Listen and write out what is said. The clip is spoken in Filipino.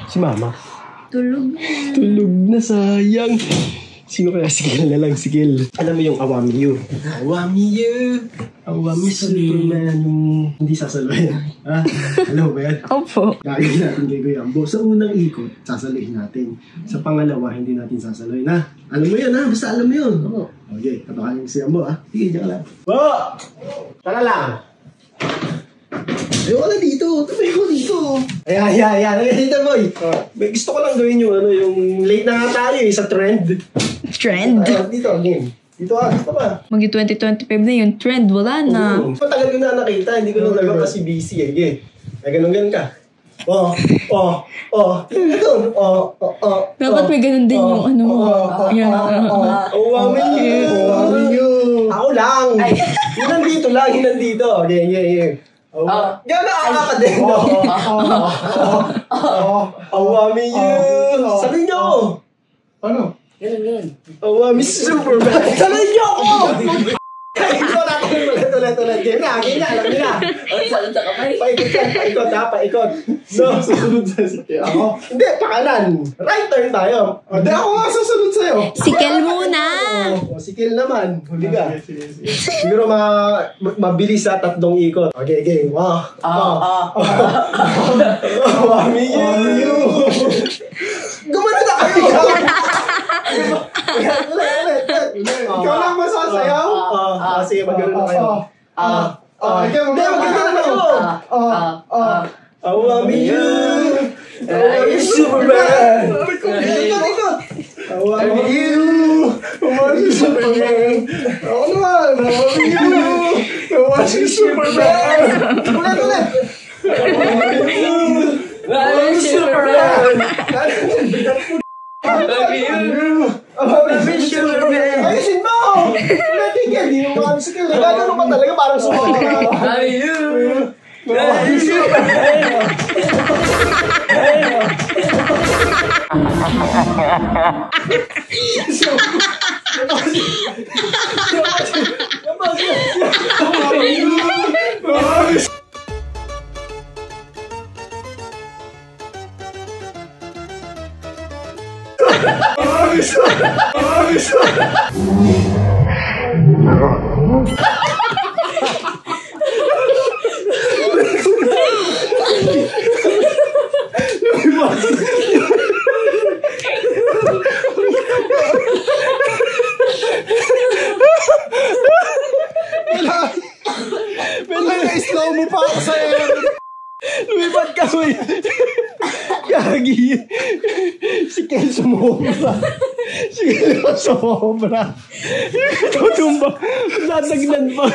Si Mama. Tulog. Tulog na, sayang. Sino kaya? Sikil na lang, Sikil. Alam mo yung Awami You? Awami You! Awami Superman. Yung hindi sasaloy. Ha? Alam mo ba yan? Opo. Gagawin natin kay Kuya Ambo. Sa unang ikot, sasaloyin natin. Sa pangalawa, hindi natin sasaloy na. Alam mo yun, ha? Basta alam mo yun. Okay, katakalin si Ambo, ha? Sige, dyan ka lang. Bo! Tara lang! Ayaw ka na dito. Tumay ko dito. Ayan. Dito, boy. Gusto ko lang gawin yung late na nga tayo sa trend. Trend? Dito, game. Dito pa. Magi-2025 na yun. Trend, wala na. Matagal ko na nakita. Hindi ko na nagawa kasi busy. Game. Ay, ganun ka. Dapat may ganun din yung ano mo. Awami You. Ako lang. Hinandito lang. Okay. Gano'n ka din. Awami You. Sabihin niyo ako. Ano? Ganun. Awami Superman. Sabihin niyo ako. Ikaw natin ulit. Game na. Alam niyo na. Salud sa kamay. Paikot. So, susunod sa'yo. Ako? Hindi, pakanan. Right turn tayo. Hindi, ako nga susunod sa'yo. Sikil muna. Sikil naman. Huli ka. Siguro mabilis sa 3 ikot. Okay, game. Awami You. Gumano na kayo. Ikaw lang masasayaw? Sige, magano na kayo. Hindi, magano na kayo. Awami You. Awami Superman. Awami You. Awami Superman. Ako naman. Awami You. Awami Superman. Ulit. Awami You. Awami Superman. Awami You. Awami Superman. Ayusin mo! Natigil, hindi mo kami skill. Gano'n pa talaga parang sumunod. Awami You. Awami Superman. Slow mo pa ako sa air. Lumipad ka mo yun. Gagi. Si Kel sumobra. Tutumba. Natagnan pa.